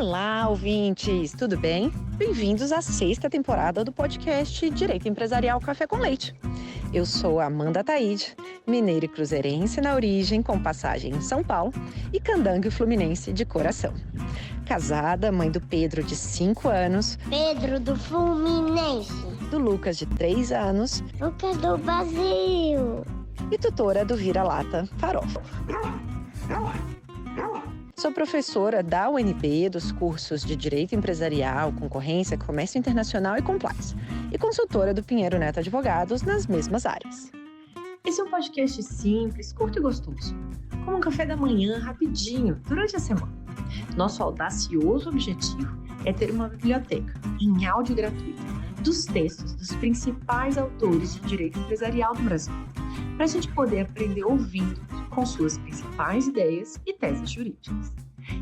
Olá, ouvintes! Tudo bem? Bem-vindos à 6ª temporada do podcast Direito Empresarial Café com Leite. Eu sou Amanda Taide, mineira e cruzeirense na origem, com passagem em São Paulo, e candangue fluminense de coração. Casada, mãe do Pedro, de 5 anos, Pedro do Fluminense, do Lucas, de 3 anos, Lucas do Brasil, e tutora do Vira-Lata Farofa. Sou professora da UNB dos cursos de Direito Empresarial, Concorrência, Comércio Internacional e Compliance, e consultora do Pinheiro Neto Advogados nas mesmas áreas. Esse é um podcast simples, curto e gostoso, como um café da manhã rapidinho durante a semana. Nosso audacioso objetivo é ter uma biblioteca em áudio gratuito dos textos dos principais autores de direito empresarial do Brasil, para a gente poder aprender ouvindo com suas principais ideias e teses jurídicas.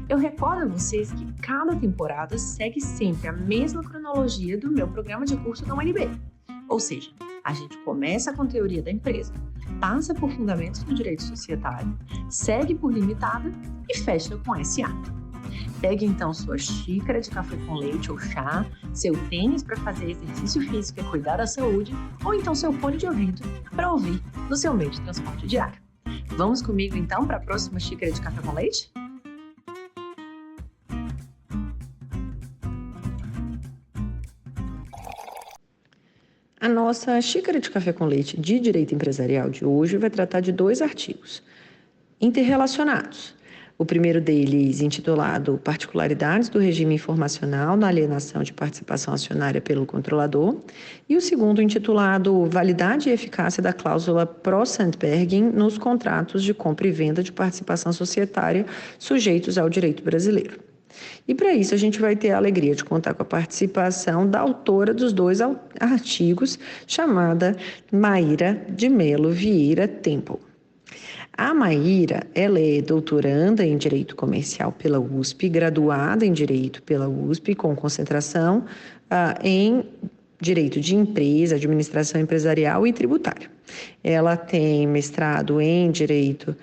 Eu recordo a vocês que cada temporada segue sempre a mesma cronologia do meu programa de curso da UNB. Ou seja, a gente começa com teoria da empresa, passa por fundamentos do direito societário, segue por limitada e fecha com SA. Pegue então sua xícara de café com leite ou chá, seu tênis para fazer exercício físico e cuidar da saúde, ou então seu fone de ouvido para ouvir no seu meio de transporte diário. Vamos comigo então para a próxima xícara de café com leite? A nossa xícara de café com leite de direito empresarial de hoje vai tratar de 2 artigos interrelacionados. O primeiro deles, intitulado Particularidades do regime informacional na alienação de participação acionária pelo controlador, e o segundo, intitulado Validade e eficácia da cláusula Pro-Sandberging nos contratos de compra e venda de participação societária sujeitos ao direito brasileiro. E para isso a gente vai ter a alegria de contar com a participação da autora dos 2 artigos, chamada Maíra de Melo Vieira Temple. A Maíra, ela é doutoranda em Direito Comercial pela USP, graduada em Direito pela USP, com concentração em Direito de Empresa, Administração Empresarial e Tributário. Ela tem mestrado em Direito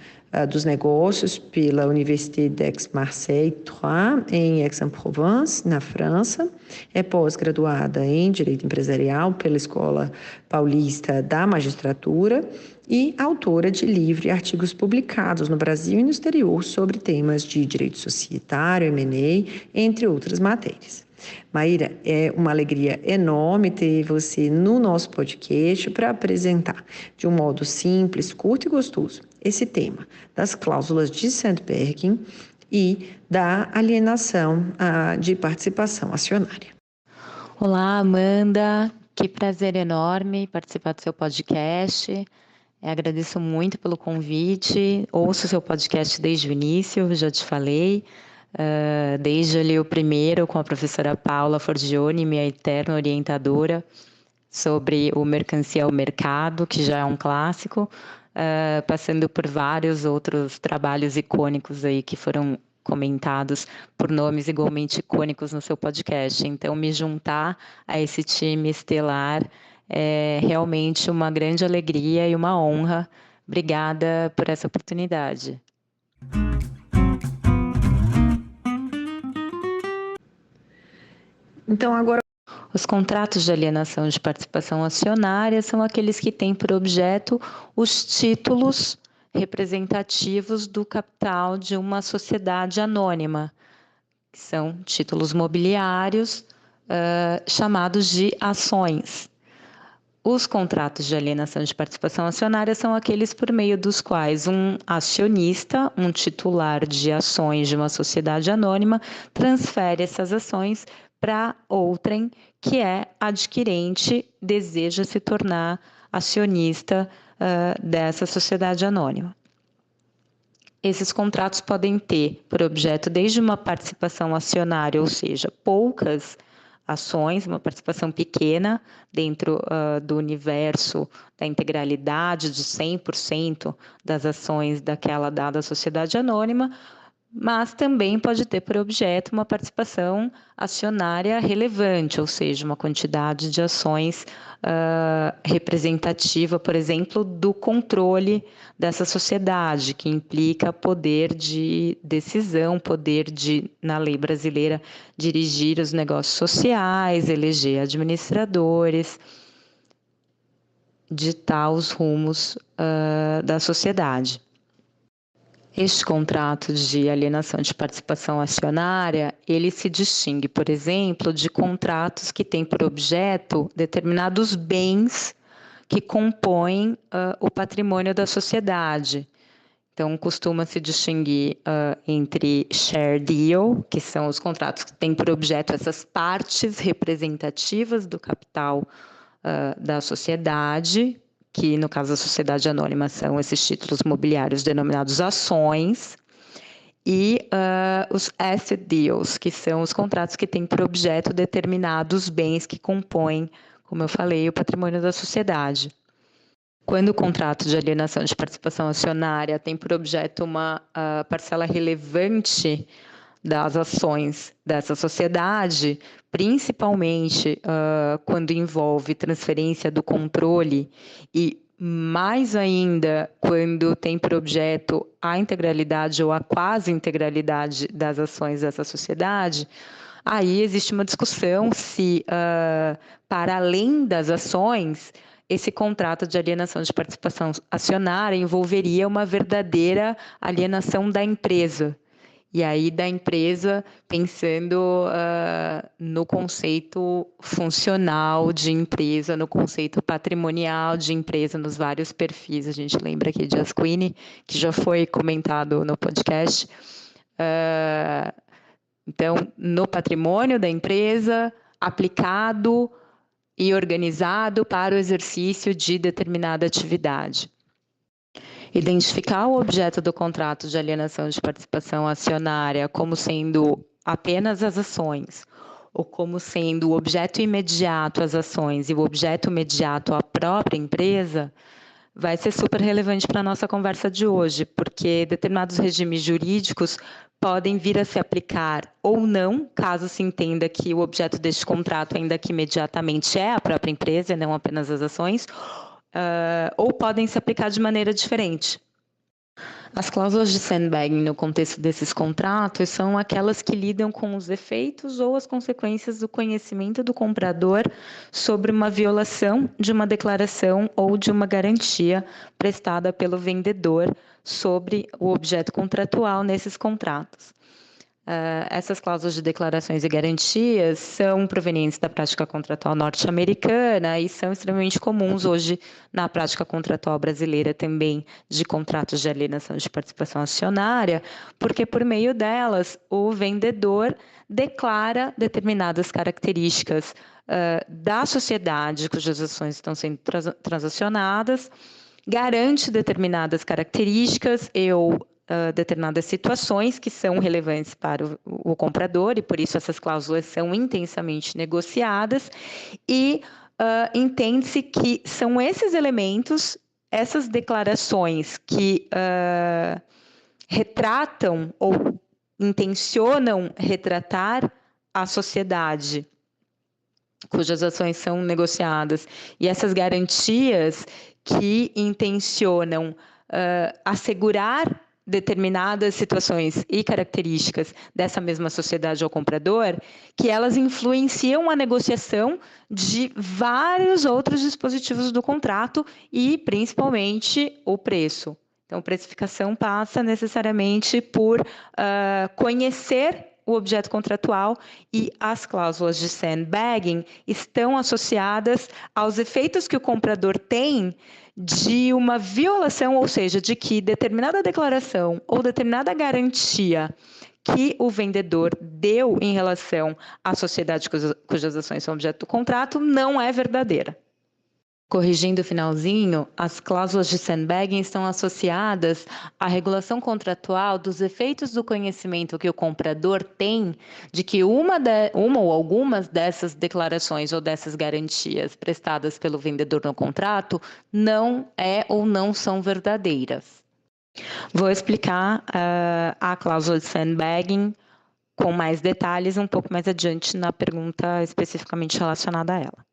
dos Negócios pela Université d'Aix-Marseille 3, em Aix-en-Provence, na França. É pós-graduada em Direito Empresarial pela Escola Paulista da Magistratura e autora de livros e artigos publicados no Brasil e no exterior sobre temas de direito societário, M&A, entre outras matérias. Maíra, é uma alegria enorme ter você no nosso podcast para apresentar de um modo simples, curto e gostoso esse tema das cláusulas de Sandberging e da alienação de participação acionária. Olá, Amanda, que prazer enorme participar do seu podcast. Agradeço muito pelo convite, ouço o seu podcast desde o início, já te falei, desde ali o primeiro com a professora Paula Forgione, minha eterna orientadora, sobre o Mercancia ao Mercado, que já é um clássico, passando por vários outros trabalhos icônicos aí que foram comentados por nomes igualmente icônicos no seu podcast. Então, me juntar a esse time estelar é realmente uma grande alegria e uma honra. Obrigada por essa oportunidade. Então, agora, os contratos de alienação de participação acionária são aqueles que têm por objeto os títulos representativos do capital de uma sociedade anônima, que são títulos mobiliários chamados de ações. Os contratos de alienação de participação acionária são aqueles por meio dos quais um acionista, um titular de ações de uma sociedade anônima, transfere essas ações para outrem que é adquirente, deseja se tornar acionista dessa sociedade anônima. Esses contratos podem ter por objeto desde uma participação acionária, ou seja, poucas ações, uma participação pequena dentro do universo da integralidade de 100% das ações daquela dada sociedade anônima, mas também pode ter por objeto uma participação acionária relevante, ou seja, uma quantidade de ações representativa, por exemplo, do controle dessa sociedade, que implica poder de decisão, poder de, na lei brasileira, dirigir os negócios sociais, eleger administradores, ditar os rumos da sociedade. Este contrato de alienação de participação acionária, ele se distingue, por exemplo, de contratos que têm por objeto determinados bens que compõem o patrimônio da sociedade. Então, costuma se distinguir entre share deal, que são os contratos que têm por objeto essas partes representativas do capital da sociedade, que no caso da sociedade anônima são esses títulos mobiliários denominados ações, e os asset deals, que são os contratos que têm por objeto determinados bens que compõem, como eu falei, o patrimônio da sociedade. Quando o contrato de alienação de participação acionária tem por objeto uma parcela relevante das ações dessa sociedade, principalmente quando envolve transferência do controle e mais ainda quando tem por objeto a integralidade ou a quase integralidade das ações dessa sociedade, aí existe uma discussão se, para além das ações, esse contrato de alienação de participação acionária envolveria uma verdadeira alienação da empresa. E aí da empresa pensando no conceito funcional de empresa, no conceito patrimonial de empresa, nos vários perfis. A gente lembra aqui de Asquini, que já foi comentado no podcast. Então, no patrimônio da empresa, aplicado e organizado para o exercício de determinada atividade. Identificar o objeto do contrato de alienação de participação acionária como sendo apenas as ações, ou como sendo o objeto imediato às ações e o objeto imediato à própria empresa, vai ser super relevante para a nossa conversa de hoje, porque determinados regimes jurídicos podem vir a se aplicar ou não, caso se entenda que o objeto deste contrato, ainda que imediatamente é a própria empresa, não apenas as ações, ou podem se aplicar de maneira diferente. As cláusulas de sandbagging no contexto desses contratos são aquelas que lidam com os efeitos ou as consequências do conhecimento do comprador sobre uma violação de uma declaração ou de uma garantia prestada pelo vendedor sobre o objeto contratual nesses contratos. Essas cláusulas de declarações e garantias são provenientes da prática contratual norte-americana e são extremamente comuns hoje na prática contratual brasileira também de contratos de alienação de participação acionária, porque por meio delas o vendedor declara determinadas características da sociedade cujas ações estão sendo transacionadas, garante determinadas características ou determinadas situações que são relevantes para o comprador e por isso essas cláusulas são intensamente negociadas e entende-se que são esses elementos, essas declarações que retratam ou intencionam retratar a sociedade cujas ações são negociadas e essas garantias que intencionam assegurar determinadas situações e características dessa mesma sociedade ao comprador, que elas influenciam a negociação de vários outros dispositivos do contrato e, principalmente, o preço. Então, precificação passa necessariamente por conhecer o objeto contratual e as cláusulas de sandbagging estão associadas aos efeitos que o comprador tem de uma violação, ou seja, de que determinada declaração ou determinada garantia que o vendedor deu em relação à sociedade cujas ações são objeto do contrato não é verdadeira. Corrigindo o finalzinho, as cláusulas de sandbagging estão associadas à regulação contratual dos efeitos do conhecimento que o comprador tem de que uma ou algumas dessas declarações ou dessas garantias prestadas pelo vendedor no contrato não é ou não são verdadeiras. Vou explicar a cláusula de sandbagging com mais detalhes um pouco mais adiante na pergunta especificamente relacionada a ela.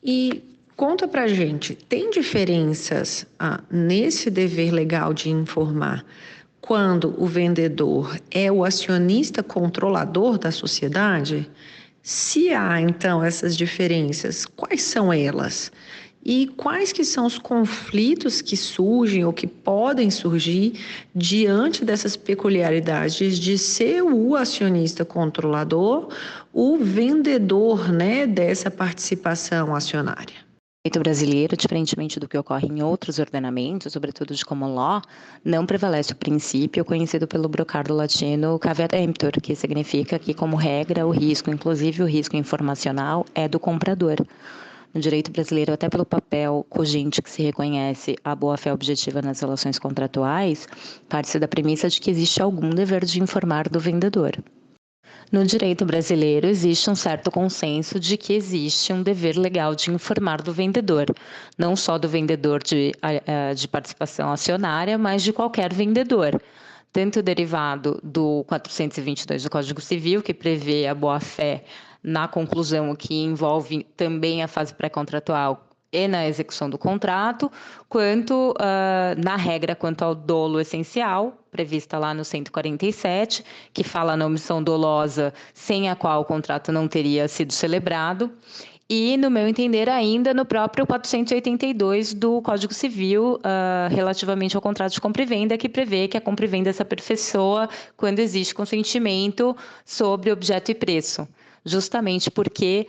E conta pra gente, tem diferenças nesse dever legal de informar quando o vendedor é o acionista controlador da sociedade? Se há, então, essas diferenças, quais são elas? E quais que são os conflitos que surgem ou que podem surgir diante dessas peculiaridades de ser o acionista controlador, o vendedor, né, dessa participação acionária? O direito brasileiro, diferentemente do que ocorre em outros ordenamentos, sobretudo de common law, não prevalece o princípio conhecido pelo brocardo latino caveat emptor, que significa que, como regra, o risco, inclusive o risco informacional, é do comprador. No direito brasileiro, até pelo papel cogente que se reconhece a boa-fé objetiva nas relações contratuais, parte-se da premissa de que existe algum dever de informar do vendedor. No direito brasileiro, existe um certo consenso de que existe um dever legal de informar do vendedor, não só do vendedor de participação acionária, mas de qualquer vendedor, tanto derivado do 422 do Código Civil, que prevê a boa-fé na conclusão, que envolve também a fase pré-contratual e na execução do contrato, quanto na regra quanto ao dolo essencial, prevista lá no 147, que fala na omissão dolosa sem a qual o contrato não teria sido celebrado, e, no meu entender, ainda no próprio 482 do Código Civil, relativamente ao contrato de compra e venda, que prevê que a compra e venda se aperfeiçoa quando existe consentimento sobre objeto e preço. Justamente porque,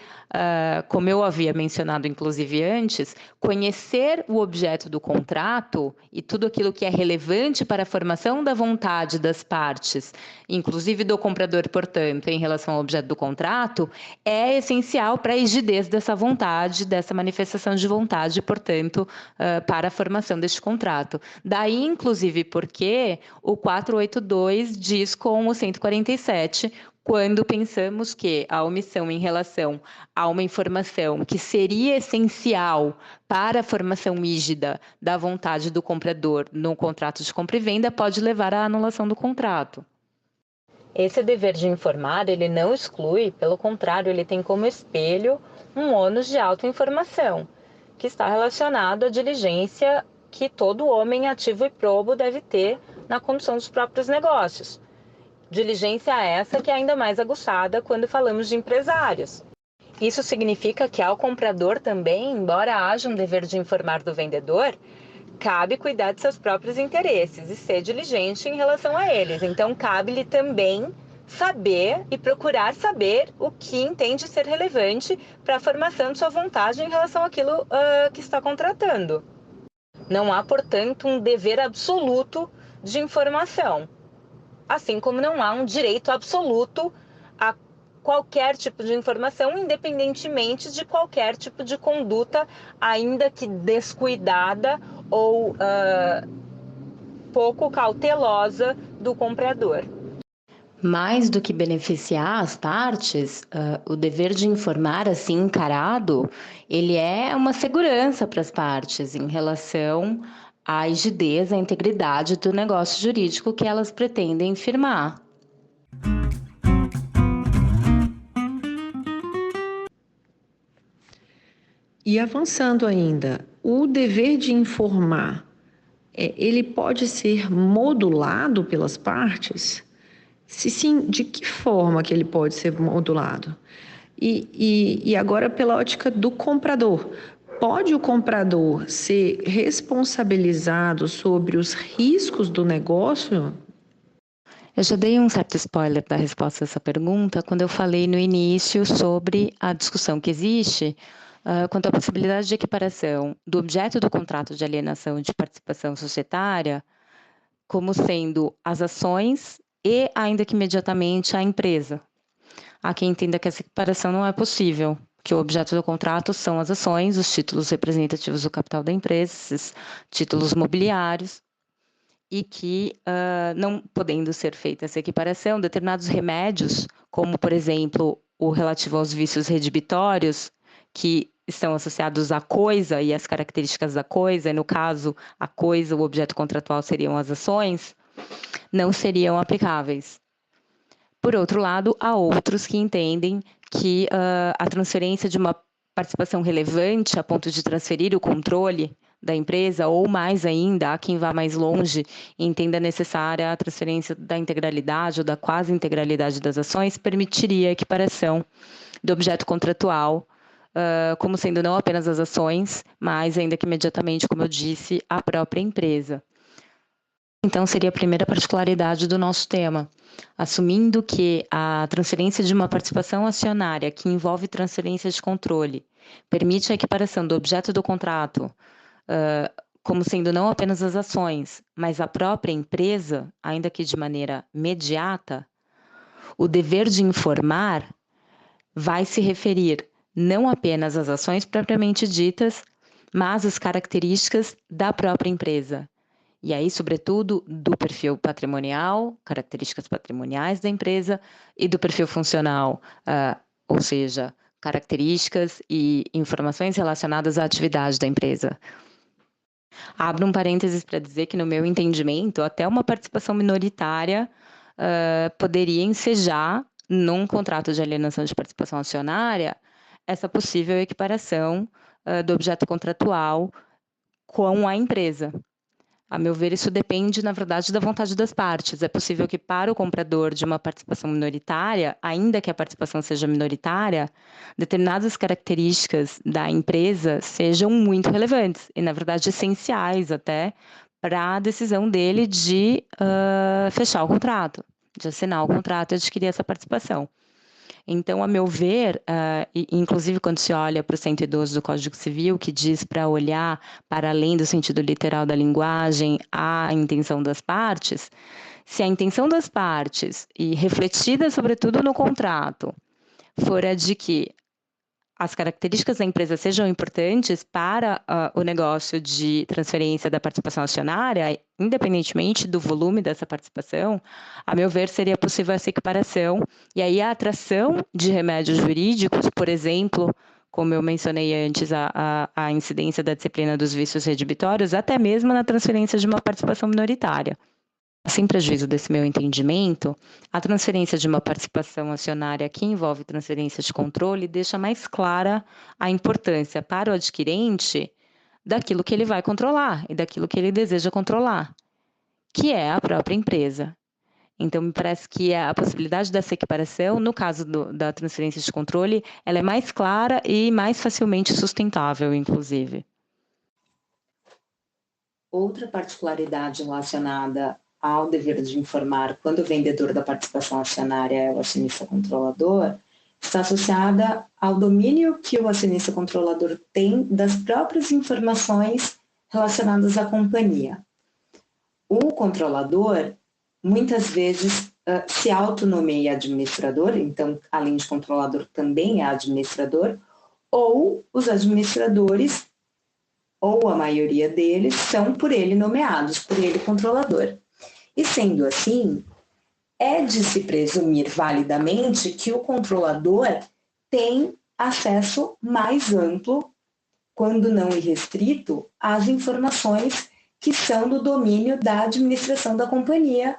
como eu havia mencionado inclusive antes, conhecer o objeto do contrato e tudo aquilo que é relevante para a formação da vontade das partes, inclusive do comprador, portanto, em relação ao objeto do contrato, é essencial para a rigidez dessa vontade, dessa manifestação de vontade, portanto, para a formação deste contrato. Daí, inclusive, porque o 482 diz com o 147, quando pensamos que a omissão em relação a uma informação que seria essencial para a formação rígida da vontade do comprador no contrato de compra e venda pode levar à anulação do contrato. Esse dever de informar, ele não exclui, pelo contrário, ele tem como espelho um ônus de autoinformação, que está relacionado à diligência que todo homem ativo e probo deve ter na condução dos próprios negócios. Diligência essa que é ainda mais aguçada quando falamos de empresários. Isso significa que ao comprador também, embora haja um dever de informar do vendedor, cabe cuidar de seus próprios interesses e ser diligente em relação a eles. Então, cabe-lhe também saber e procurar saber o que entende ser relevante para a formação de sua vontade em relação àquilo que está contratando. Não há, portanto, um dever absoluto de informação. Assim como não há um direito absoluto a qualquer tipo de informação, independentemente de qualquer tipo de conduta, ainda que descuidada ou pouco cautelosa do comprador. Mais do que beneficiar as partes, o dever de informar assim encarado, ele é uma segurança para as partes em relação à rigidez, à integridade do negócio jurídico que elas pretendem firmar. E avançando ainda, o dever de informar, ele pode ser modulado pelas partes? Se sim, de que forma que ele pode ser modulado? E agora pela ótica do comprador. Pode o comprador ser responsabilizado sobre os riscos do negócio? Eu já dei um certo spoiler da resposta a essa pergunta quando eu falei no início sobre a discussão que existe quanto à possibilidade de equiparação do objeto do contrato de alienação de participação societária como sendo as ações e, ainda que imediatamente, a empresa. Há quem entenda que essa equiparação não é possível, que o objeto do contrato são as ações, os títulos representativos do capital da empresa, esses títulos mobiliários, e que, não podendo ser feita essa equiparação, determinados remédios, como, por exemplo, o relativo aos vícios redibitórios, que estão associados à coisa e às características da coisa, e no caso, a coisa, o objeto contratual seriam as ações, não seriam aplicáveis. Por outro lado, há outros que entendem que a transferência de uma participação relevante a ponto de transferir o controle da empresa, ou mais ainda, há quem vá mais longe e entenda necessária a transferência da integralidade ou da quase integralidade das ações, permitiria a equiparação do objeto contratual, como sendo não apenas as ações, mas ainda que imediatamente, como eu disse, a própria empresa. Então, seria a primeira particularidade do nosso tema. Assumindo que a transferência de uma participação acionária que envolve transferência de controle permite a equiparação do objeto do contrato como sendo não apenas as ações, mas a própria empresa, ainda que de maneira imediata, o dever de informar vai se referir não apenas às ações propriamente ditas, mas às características da própria empresa. E aí, sobretudo, do perfil patrimonial, características patrimoniais da empresa, e do perfil funcional, ou seja, características e informações relacionadas à atividade da empresa. Abro um parênteses para dizer que, no meu entendimento, até uma participação minoritária poderia ensejar, num contrato de alienação de participação acionária, essa possível equiparação do objeto contratual com a empresa. A meu ver, isso depende, na verdade, da vontade das partes. É possível que, para o comprador de uma participação minoritária, ainda que a participação seja minoritária, determinadas características da empresa sejam muito relevantes e, na verdade, essenciais até para a decisão dele de fechar o contrato, de assinar o contrato e adquirir essa participação. Então, a meu ver, inclusive quando se olha para o 112 do Código Civil, que diz para olhar para além do sentido literal da linguagem a intenção das partes, se a intenção das partes, e refletida sobretudo no contrato, for a de que as características da empresa sejam importantes para o negócio de transferência da participação acionária, independentemente do volume dessa participação, a meu ver, seria possível essa equiparação. E aí a atração de remédios jurídicos, por exemplo, como eu mencionei antes, a incidência da disciplina dos vícios redibitórios, até mesmo na transferência de uma participação minoritária. Sem prejuízo desse meu entendimento, a transferência de uma participação acionária que envolve transferência de controle deixa mais clara a importância para o adquirente daquilo que ele vai controlar e daquilo que ele deseja controlar, que é a própria empresa. Então, me parece que a possibilidade dessa equiparação, no caso da transferência de controle, ela é mais clara e mais facilmente sustentável, inclusive. Outra particularidade relacionada ao dever de informar quando o vendedor da participação acionária é o acionista controlador, está associada ao domínio que o acionista controlador tem das próprias informações relacionadas à companhia. O controlador, muitas vezes, se autonomeia administrador, então, além de controlador, também é administrador, ou os administradores, ou a maioria deles, são por ele nomeados, por ele controlador. E sendo assim, é de se presumir validamente que o controlador tem acesso mais amplo, quando não irrestrito, às informações que são do domínio da administração da companhia,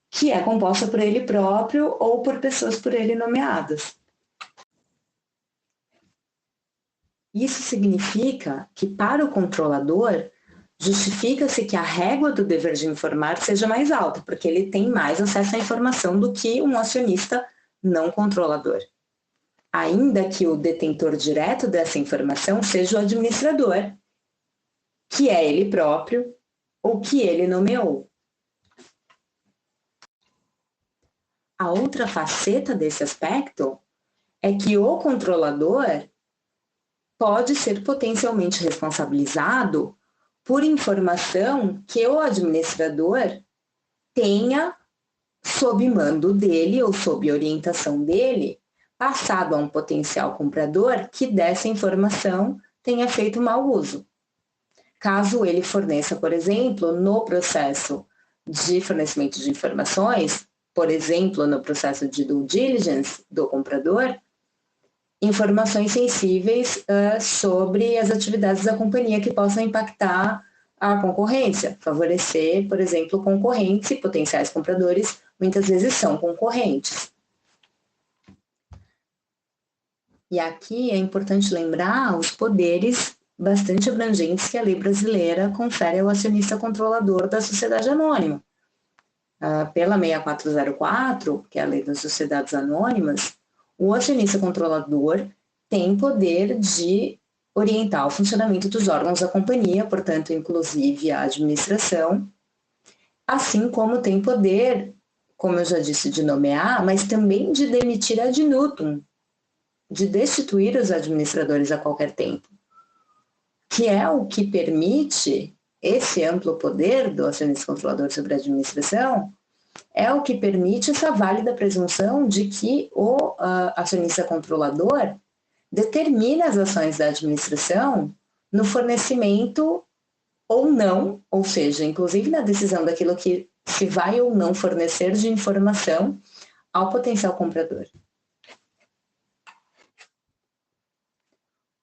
que é composta por ele próprio ou por pessoas por ele nomeadas. Isso significa que, para o controlador, justifica-se que a régua do dever de informar seja mais alta, porque ele tem mais acesso à informação do que um acionista não controlador. Ainda que o detentor direto dessa informação seja o administrador, que é ele próprio ou que ele nomeou. A outra faceta desse aspecto é que o controlador pode ser potencialmente responsabilizado por informação que o administrador tenha, sob mando dele ou sob orientação dele, passado a um potencial comprador que dessa informação tenha feito mau uso. Caso ele forneça, por exemplo, no processo de fornecimento de informações, por exemplo, no processo de due diligence do comprador, informações sensíveis sobre as atividades da companhia que possam impactar a concorrência, favorecer, por exemplo, concorrentes e potenciais compradores, muitas vezes são concorrentes. E aqui é importante lembrar os poderes bastante abrangentes que a lei brasileira confere ao acionista controlador da sociedade anônima. Pela 6404, que é a lei das sociedades anônimas, o acionista controlador tem poder de orientar o funcionamento dos órgãos da companhia, portanto, inclusive a administração, assim como tem poder, como eu já disse, de nomear, mas também de demitir ad nutum, de destituir os administradores a qualquer tempo, que é o que permite esse amplo poder do acionista controlador sobre a administração, é o que permite essa válida presunção de que o acionista controlador determina as ações da administração no fornecimento ou não, ou seja, inclusive na decisão daquilo que se vai ou não fornecer de informação ao potencial comprador.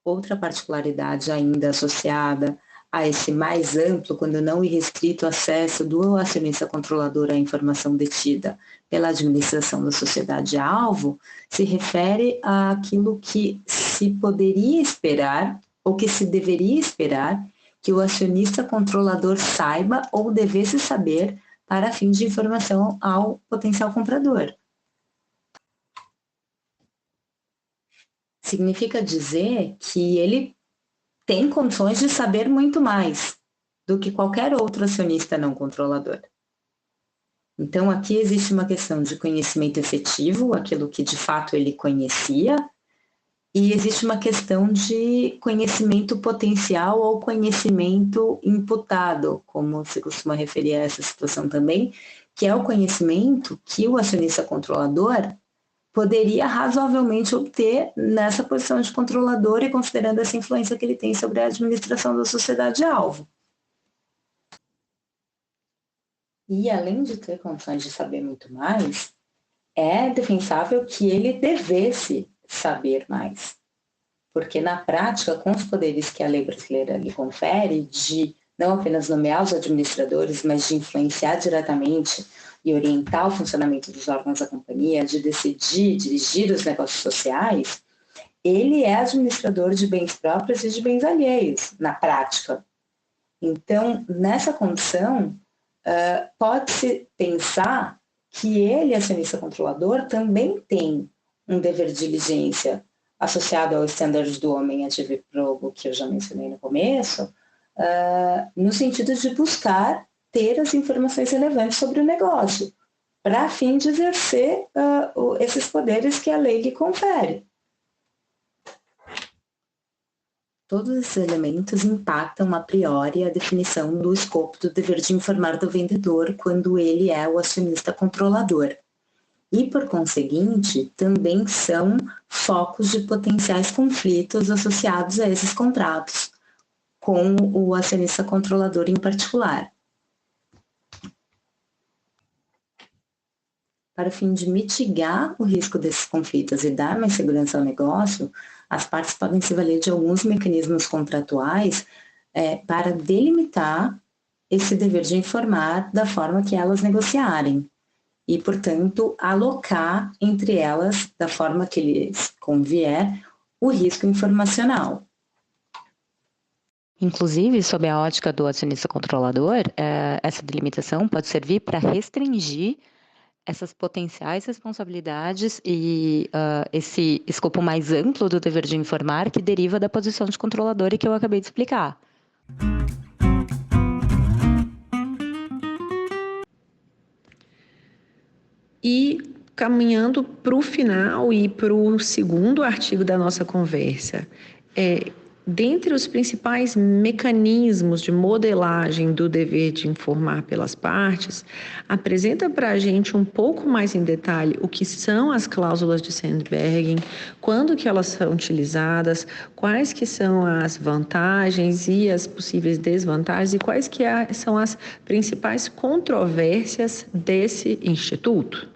Outra particularidade ainda associada a esse mais amplo, quando não irrestrito, acesso do acionista controlador à informação detida pela administração da sociedade-alvo, se refere àquilo que se poderia esperar ou que se deveria esperar que o acionista controlador saiba ou devesse saber para fins de informação ao potencial comprador. Significa dizer que ele tem condições de saber muito mais do que qualquer outro acionista não controlador. Então, aqui existe uma questão de conhecimento efetivo, aquilo que de fato ele conhecia, e existe uma questão de conhecimento potencial ou conhecimento imputado, como se costuma referir a essa situação também, que é o conhecimento que o acionista controlador poderia razoavelmente obter nessa posição de controlador e considerando essa influência que ele tem sobre a administração da sociedade-alvo. E além de ter condições de saber muito mais, é defensável que ele devesse saber mais. Porque na prática, com os poderes que a lei brasileira lhe confere, de não apenas nomear os administradores, mas de influenciar diretamente e orientar o funcionamento dos órgãos da companhia, de decidir, dirigir os negócios sociais, ele é administrador de bens próprios e de bens alheios, na prática. Então, nessa condição, pode-se pensar que ele, acionista controlador, também tem um dever de diligência associado ao standard do homem ativo e probo, que eu já mencionei no começo, no sentido de buscar ter as informações relevantes sobre o negócio, para fim de exercer esses poderes que a lei lhe confere. Todos esses elementos impactam a priori a definição do escopo do dever de informar do vendedor quando ele é o acionista controlador. E, por conseguinte, também são focos de potenciais conflitos associados a esses contratos, com o acionista controlador em particular. Para o fim de mitigar o risco desses conflitos e dar mais segurança ao negócio, as partes podem se valer de alguns mecanismos contratuais para delimitar esse dever de informar da forma que elas negociarem e, portanto, alocar entre elas, da forma que lhes convier, o risco informacional. Inclusive, sob a ótica do acionista controlador, essa delimitação pode servir para restringir essas potenciais responsabilidades e esse escopo mais amplo do dever de informar que deriva da posição de controlador e que eu acabei de explicar. E caminhando para o final e para o segundo artigo da nossa conversa, dentre os principais mecanismos de modelagem do dever de informar pelas partes, apresenta para a gente um pouco mais em detalhe o que são as cláusulas de Sandberg, quando que elas são utilizadas, quais que são as vantagens e as possíveis desvantagens e quais que são as principais controvérsias desse instituto.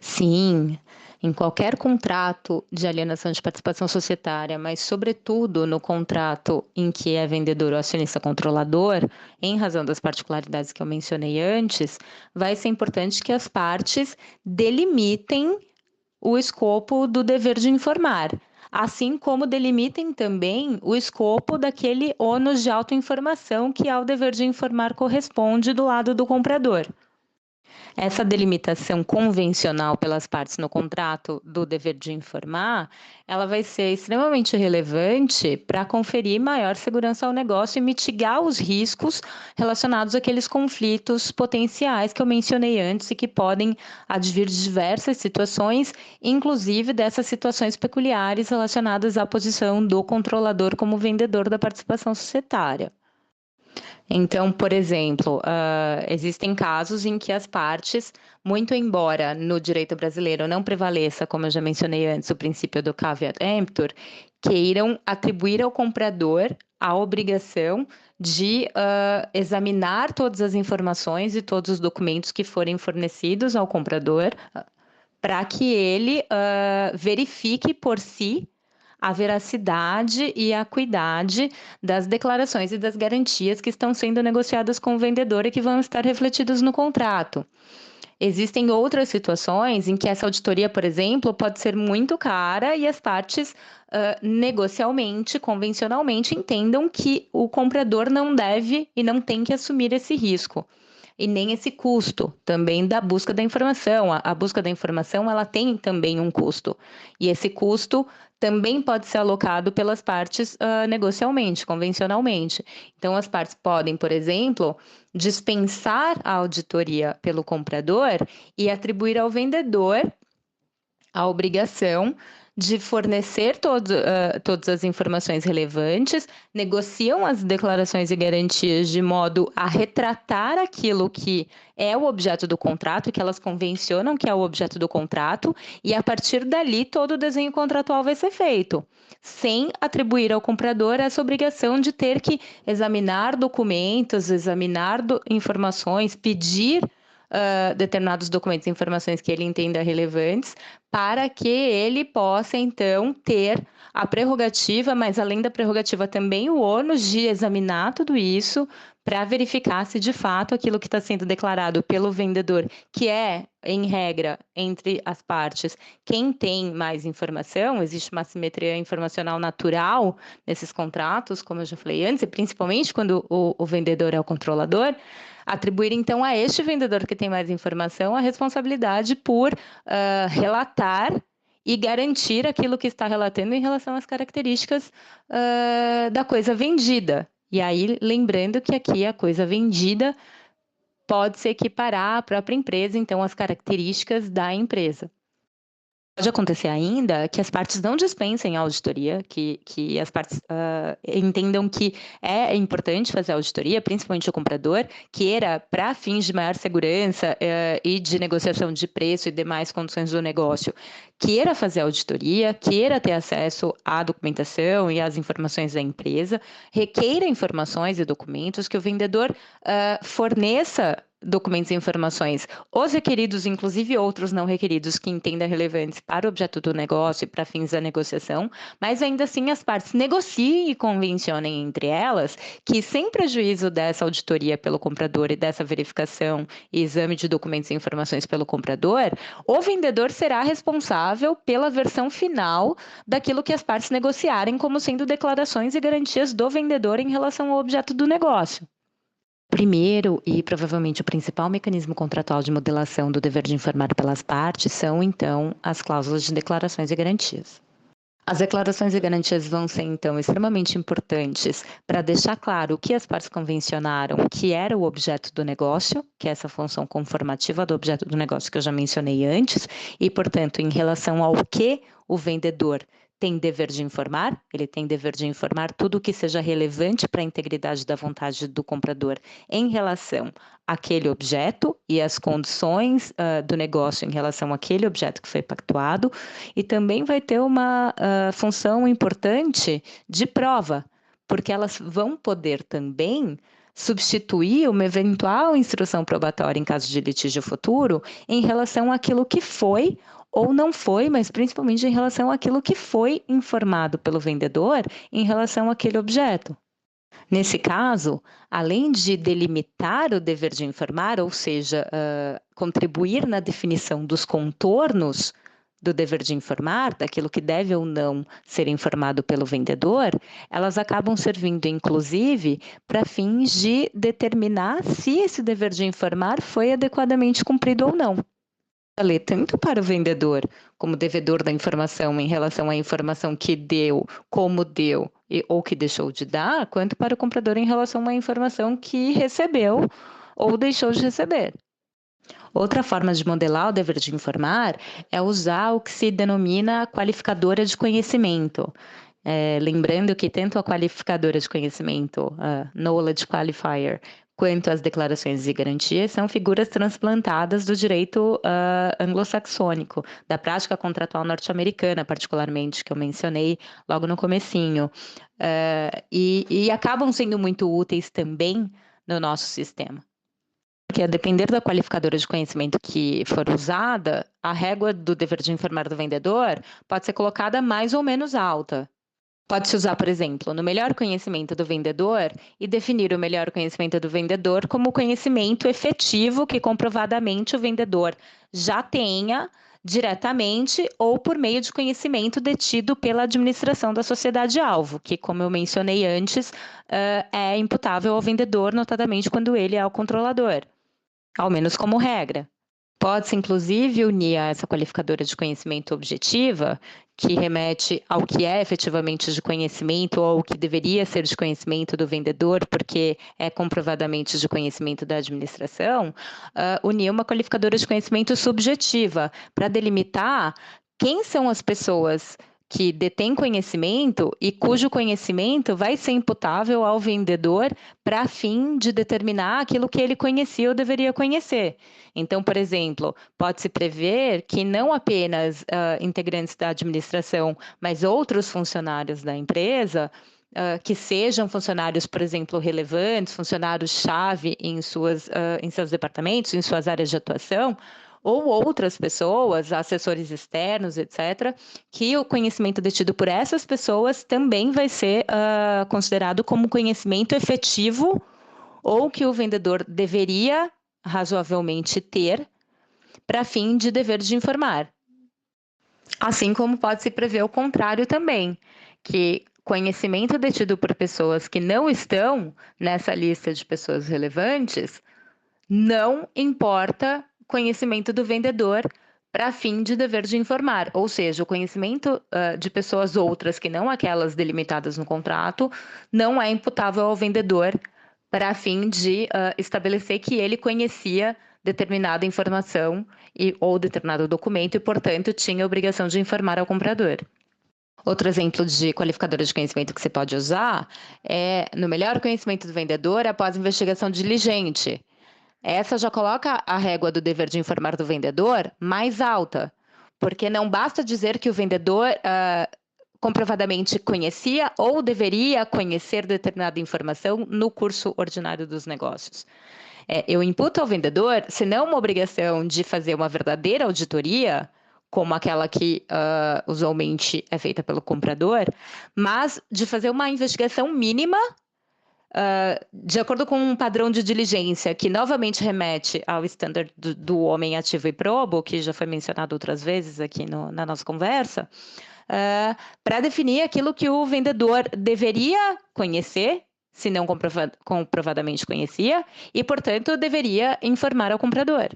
Sim, Em qualquer contrato de alienação de participação societária, mas sobretudo no contrato em que é vendedor ou acionista controlador, em razão das particularidades que eu mencionei antes, vai ser importante que as partes delimitem o escopo do dever de informar, assim como delimitem também o escopo daquele ônus de autoinformação que ao dever de informar corresponde do lado do comprador. Essa delimitação convencional pelas partes no contrato do dever de informar, ela vai ser extremamente relevante para conferir maior segurança ao negócio e mitigar os riscos relacionados àqueles conflitos potenciais que eu mencionei antes e que podem advir de diversas situações, inclusive dessas situações peculiares relacionadas à posição do controlador como vendedor da participação societária. Então, por exemplo, existem casos em que as partes, muito embora no direito brasileiro não prevaleça, como eu já mencionei antes, o princípio do caveat emptor, queiram atribuir ao comprador a obrigação de examinar todas as informações e todos os documentos que forem fornecidos ao comprador, para que ele verifique por si a veracidade e a acuidade das declarações e das garantias que estão sendo negociadas com o vendedor e que vão estar refletidas no contrato. Existem outras situações em que essa auditoria, por exemplo, pode ser muito cara e as partes negocialmente, convencionalmente, entendam que o comprador não deve e não tem que assumir esse risco. E nem esse custo também da busca da informação. A busca da informação, ela tem também um custo. E esse custo também pode ser alocado pelas partes negocialmente, convencionalmente. Então, as partes podem, por exemplo, dispensar a auditoria pelo comprador e atribuir ao vendedor a obrigação de fornecer todas as informações relevantes, negociam as declarações e garantias de modo a retratar aquilo que é o objeto do contrato, que elas convencionam que é o objeto do contrato, e a partir dali todo o desenho contratual vai ser feito, sem atribuir ao comprador essa obrigação de ter que examinar documentos, examinar informações, pedir determinados documentos e informações que ele entenda relevantes, para que ele possa, então, ter a prerrogativa, mas além da prerrogativa também o ônus de examinar tudo isso para verificar se de fato aquilo que está sendo declarado pelo vendedor, que é, em regra, entre as partes, quem tem mais informação, existe uma simetria informacional natural nesses contratos, como eu já falei antes, e principalmente quando o vendedor é o controlador, atribuir, então, a este vendedor que tem mais informação a responsabilidade por relatar e garantir aquilo que está relatando em relação às características da coisa vendida. E aí, lembrando que aqui a coisa vendida pode se equiparar à própria empresa, então, as características da empresa. Pode acontecer ainda que as partes não dispensem a auditoria, que as partes entendam que é importante fazer a auditoria, principalmente o comprador, queira, para fins de maior segurança e de negociação de preço e demais condições do negócio, queira fazer a auditoria, queira ter acesso à documentação e às informações da empresa, requeira informações e documentos, que o vendedor forneça documentos e informações, os requeridos, inclusive outros não requeridos que entenda relevantes para o objeto do negócio e para fins da negociação, mas ainda assim as partes negociem e convencionem entre elas que, sem prejuízo dessa auditoria pelo comprador e dessa verificação e exame de documentos e informações pelo comprador, o vendedor será responsável pela versão final daquilo que as partes negociarem como sendo declarações e garantias do vendedor em relação ao objeto do negócio. Primeiro e provavelmente o principal mecanismo contratual de modelação do dever de informar pelas partes são, então, as cláusulas de declarações e garantias. As declarações e garantias vão ser, então, extremamente importantes para deixar claro o que as partes convencionaram que era o objeto do negócio, que é essa função conformativa do objeto do negócio que eu já mencionei antes, e, portanto, em relação ao que o vendedor tem dever de informar, ele tem dever de informar tudo o que seja relevante para a integridade da vontade do comprador em relação àquele objeto e as condições do negócio em relação àquele objeto que foi pactuado, e também vai ter uma função importante de prova, porque elas vão poder também substituir uma eventual instrução probatória em caso de litígio futuro em relação àquilo que foi ou não foi, mas principalmente em relação àquilo que foi informado pelo vendedor em relação àquele objeto. Nesse caso, além de delimitar o dever de informar, ou seja, contribuir na definição dos contornos do dever de informar, daquilo que deve ou não ser informado pelo vendedor, elas acabam servindo, inclusive, para fins de determinar se esse dever de informar foi adequadamente cumprido ou não. Valer tanto para o vendedor como devedor da informação em relação à informação que deu, como deu ou que deixou de dar, quanto para o comprador em relação à informação que recebeu ou deixou de receber. Outra forma de modelar o dever de informar é usar o que se denomina qualificadora de conhecimento. Lembrando que tanto a qualificadora de conhecimento, Knowledge Qualifier, quanto as declarações de garantia são figuras transplantadas do direito anglo-saxônico, da prática contratual norte-americana, particularmente, que eu mencionei logo no comecinho, e acabam sendo muito úteis também no nosso sistema. Porque, a depender da qualificadora de conhecimento que for usada, a régua do dever de informar do vendedor pode ser colocada mais ou menos alta. Pode-se usar, por exemplo, no melhor conhecimento do vendedor e definir o melhor conhecimento do vendedor como conhecimento efetivo que comprovadamente o vendedor já tenha diretamente ou por meio de conhecimento detido pela administração da sociedade-alvo, que, como eu mencionei antes, é imputável ao vendedor, notadamente quando ele é o controlador, ao menos como regra. Pode-se, inclusive, unir a essa qualificadora de conhecimento objetiva, que remete ao que é efetivamente de conhecimento ou ao que deveria ser de conhecimento do vendedor, porque é comprovadamente de conhecimento da administração, unir uma qualificadora de conhecimento subjetiva, para delimitar quem são as pessoas que detém conhecimento e cujo conhecimento vai ser imputável ao vendedor para fim de determinar aquilo que ele conhecia ou deveria conhecer. Então, por exemplo, pode-se prever que não apenas integrantes da administração, mas outros funcionários da empresa, que sejam funcionários, por exemplo, relevantes, funcionários-chave em seus departamentos, em suas áreas de atuação, ou outras pessoas, assessores externos, etc., que o conhecimento detido por essas pessoas também vai ser considerado como conhecimento efetivo ou que o vendedor deveria razoavelmente ter para fim de dever de informar. Assim como pode-se prever o contrário também, que conhecimento detido por pessoas que não estão nessa lista de pessoas relevantes não importa conhecimento do vendedor para fim de dever de informar, ou seja, o conhecimento de pessoas outras que não aquelas delimitadas no contrato não é imputável ao vendedor para fim de estabelecer que ele conhecia determinada informação ou determinado documento e, portanto, tinha a obrigação de informar ao comprador. Outro exemplo de qualificadora de conhecimento que você pode usar é, no melhor conhecimento do vendedor, após investigação diligente. Essa já coloca a régua do dever de informar do vendedor mais alta, porque não basta dizer que o vendedor comprovadamente conhecia ou deveria conhecer determinada informação no curso ordinário dos negócios. Eu imputo ao vendedor, se não uma obrigação de fazer uma verdadeira auditoria, como aquela que usualmente é feita pelo comprador, mas de fazer uma investigação mínima de acordo com um padrão de diligência que novamente remete ao standard do homem ativo e probo, que já foi mencionado outras vezes aqui na nossa conversa, para definir aquilo que o vendedor deveria conhecer, se não comprovadamente conhecia, e, portanto, deveria informar ao comprador.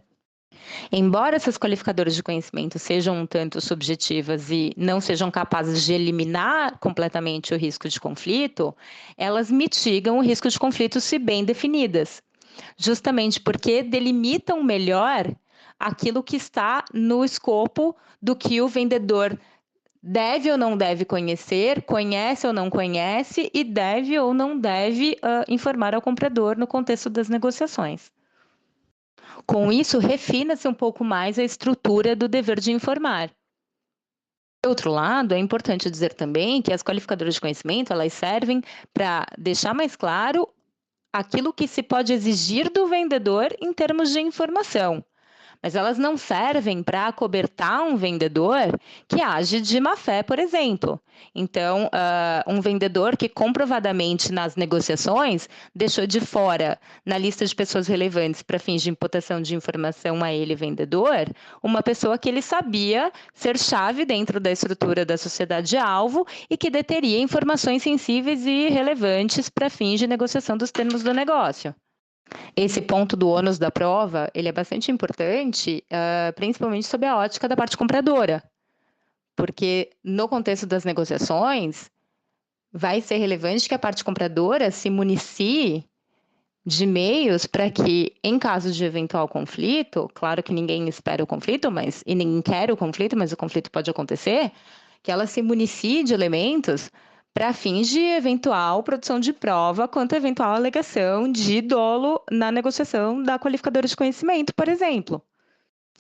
Embora essas qualificadoras de conhecimento sejam um tanto subjetivas e não sejam capazes de eliminar completamente o risco de conflito, elas mitigam o risco de conflito se bem definidas, justamente porque delimitam melhor aquilo que está no escopo do que o vendedor deve ou não deve conhecer, conhece ou não conhece e deve ou não deve informar ao comprador no contexto das negociações. Com isso, refina-se um pouco mais a estrutura do dever de informar. Por outro lado, é importante dizer também que as qualificadoras de conhecimento elas servem para deixar mais claro aquilo que se pode exigir do vendedor em termos de informação. mas elas não servem para acobertar um vendedor que age de má fé, por exemplo. Então, um vendedor que comprovadamente nas negociações deixou de fora, na lista de pessoas relevantes para fins de imputação de informação a ele, vendedor, uma pessoa que ele sabia ser chave dentro da estrutura da sociedade-alvo e que deteria informações sensíveis e relevantes para fins de negociação dos termos do negócio. Esse ponto do ônus da prova, ele é bastante importante, principalmente sob a ótica da parte compradora, porque no contexto das negociações, vai ser relevante que a parte compradora se municie de meios para que, em caso de eventual conflito, claro que ninguém espera o conflito, e ninguém quer o conflito, mas o conflito pode acontecer, que ela se municie de elementos para fins de eventual produção de prova quanto a eventual alegação de dolo na negociação da qualificadora de conhecimento, por exemplo.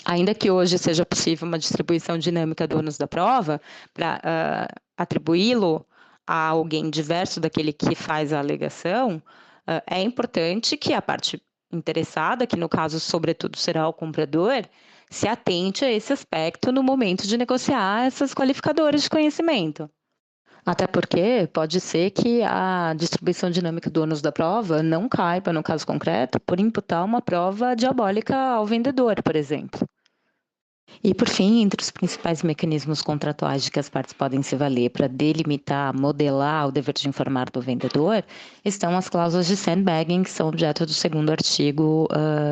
Ainda que hoje seja possível uma distribuição dinâmica do ônus da prova para atribuí-lo a alguém diverso daquele que faz a alegação, é importante que a parte interessada, que no caso, sobretudo, será o comprador, se atente a esse aspecto no momento de negociar essas qualificadoras de conhecimento. Até porque pode ser que a distribuição dinâmica do ônus da prova não caiba, no caso concreto, por imputar uma prova diabólica ao vendedor, por exemplo. E, por fim, entre os principais mecanismos contratuais de que as partes podem se valer para delimitar, modelar o dever de informar do vendedor, estão as cláusulas de sandbagging, que são objeto do segundo artigo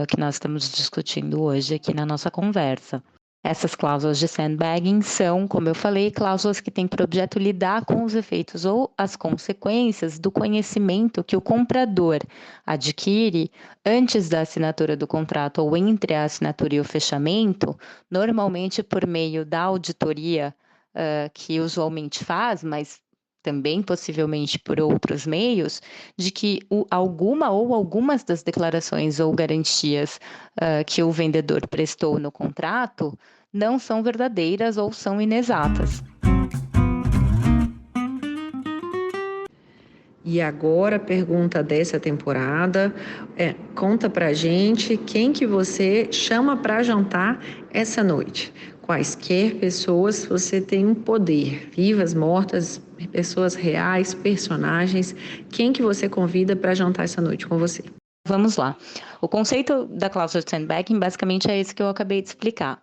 que nós estamos discutindo hoje aqui na nossa conversa. Essas cláusulas de sandbagging são, como eu falei, cláusulas que têm por objeto lidar com os efeitos ou as consequências do conhecimento que o comprador adquire antes da assinatura do contrato ou entre a assinatura e o fechamento, normalmente por meio da auditoria que usualmente faz, mas também possivelmente por outros meios, de que alguma ou algumas das declarações ou garantias que o vendedor prestou no contrato não são verdadeiras ou são inexatas. E agora a pergunta dessa temporada conta pra gente quem que você chama para jantar essa noite. Quaisquer pessoas você tem um poder, vivas, mortas, pessoas reais, personagens, quem que você convida para jantar essa noite com você? Vamos lá. O conceito da cláusula de sandbagging basicamente é esse que eu acabei de explicar.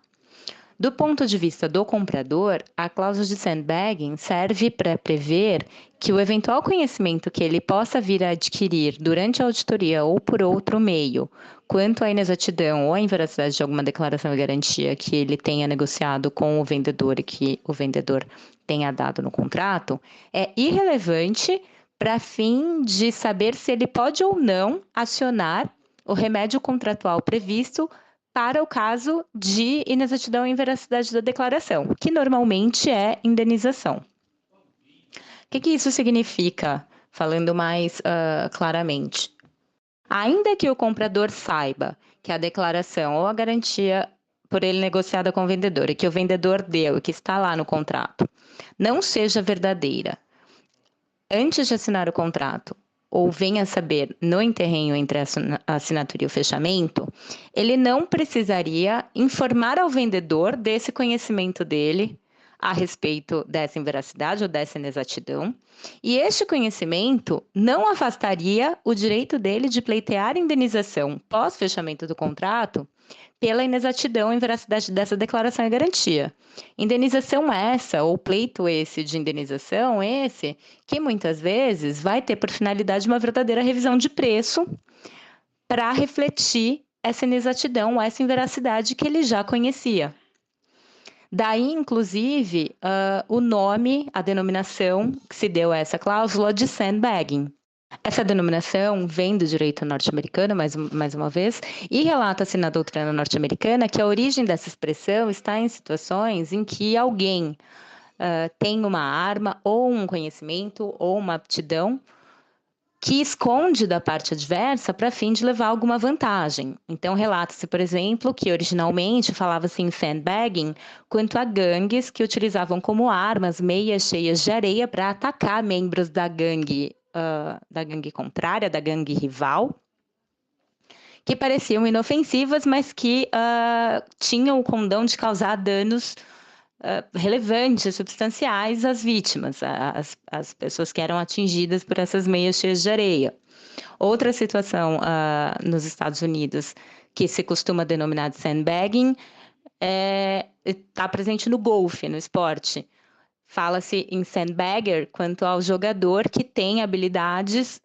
Do ponto de vista do comprador, a cláusula de sandbagging serve para prever que o eventual conhecimento que ele possa vir a adquirir durante a auditoria ou por outro meio, quanto à inexatidão ou à inveracidade de alguma declaração e garantia que ele tenha negociado com o vendedor e que o vendedor tenha dado no contrato, é irrelevante para fim de saber se ele pode ou não acionar o remédio contratual previsto para o caso de inexatidão e inveracidade da declaração, que normalmente é indenização. O que isso significa, falando mais claramente? Ainda que o comprador saiba que a declaração ou a garantia por ele negociada com o vendedor e que o vendedor deu e que está lá no contrato não seja verdadeira, antes de assinar o contrato, ou venha saber no interregno entre a assinatura e o fechamento, ele não precisaria informar ao vendedor desse conhecimento dele a respeito dessa inveracidade ou dessa inexatidão, e este conhecimento não afastaria o direito dele de pleitear indenização pós-fechamento do contrato pela inexatidão e inveracidade dessa declaração e garantia. Indenização essa, ou pleito esse de indenização esse, que muitas vezes vai ter por finalidade uma verdadeira revisão de preço para refletir essa inexatidão, essa inveracidade que ele já conhecia. Daí, inclusive, o nome, a denominação que se deu a essa cláusula de sandbagging. Essa denominação vem do direito norte-americano, mais uma vez, e relata-se na doutrina norte-americana que a origem dessa expressão está em situações em que alguém tem uma arma ou um conhecimento ou uma aptidão que esconde da parte adversa para fim de levar alguma vantagem. Então, relata-se, por exemplo, que originalmente falava-se em sandbagging quanto a gangues que utilizavam como armas meias cheias de areia para atacar membros da gangue contrária, da gangue rival, que pareciam inofensivas, mas que tinham o condão de causar danos relevantes, substanciais às vítimas, às pessoas que eram atingidas por essas meias cheias de areia. Outra situação nos Estados Unidos, que se costuma denominar de sandbagging, está presente no golfe, no esporte. Fala-se em sandbagger quanto ao jogador que tem habilidades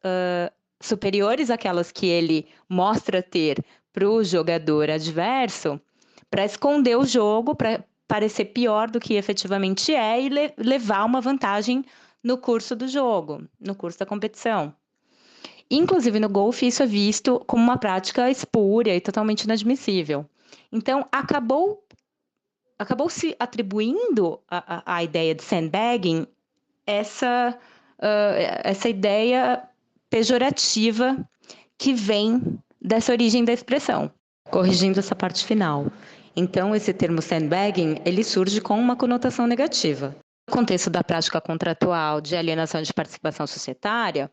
superiores àquelas que ele mostra ter para o jogador adverso, para esconder o jogo, para parecer pior do que efetivamente é e levar uma vantagem no curso do jogo, no curso da competição. Inclusive no golfe isso é visto como uma prática espúria e totalmente inadmissível. Então acabou se atribuindo à ideia de sandbagging essa ideia pejorativa que vem dessa origem da expressão, corrigindo essa parte final. Então, esse termo sandbagging, ele surge com uma conotação negativa. No contexto da prática contratual de alienação de participação societária,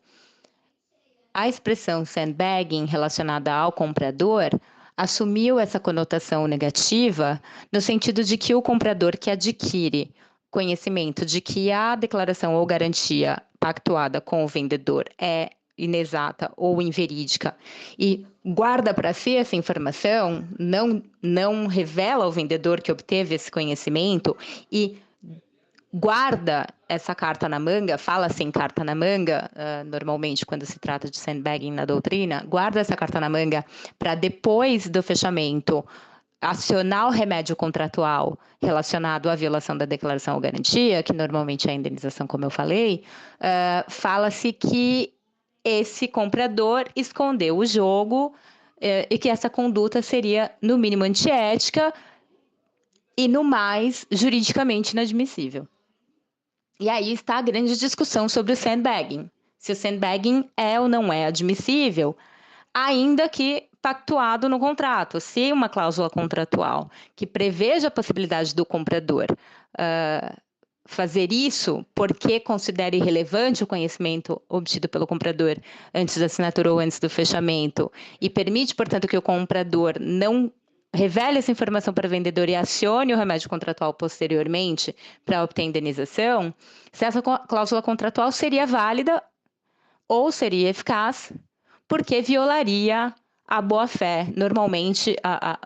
a expressão sandbagging relacionada ao comprador assumiu essa conotação negativa no sentido de que o comprador que adquire conhecimento de que a declaração ou garantia pactuada com o vendedor é inexata ou inverídica e guarda para si essa informação, não revela ao vendedor que obteve esse conhecimento e guarda essa carta na manga, fala-se em carta na manga, normalmente quando se trata de sandbagging na doutrina, guarda essa carta na manga para depois do fechamento acionar o remédio contratual relacionado à violação da declaração ou garantia, que normalmente é a indenização, como eu falei, fala-se que esse comprador escondeu o jogo e que essa conduta seria, no mínimo, antiética e, no mais, juridicamente inadmissível. E aí está a grande discussão sobre o sandbagging. Se o sandbagging é ou não é admissível, ainda que pactuado no contrato. Se uma cláusula contratual que preveja a possibilidade do comprador fazer isso porque considera irrelevante o conhecimento obtido pelo comprador antes da assinatura ou antes do fechamento e permite, portanto, que o comprador não revele essa informação para o vendedor e acione o remédio contratual posteriormente para obter indenização, se essa cláusula contratual seria válida ou seria eficaz, porque violaria a boa-fé. Normalmente,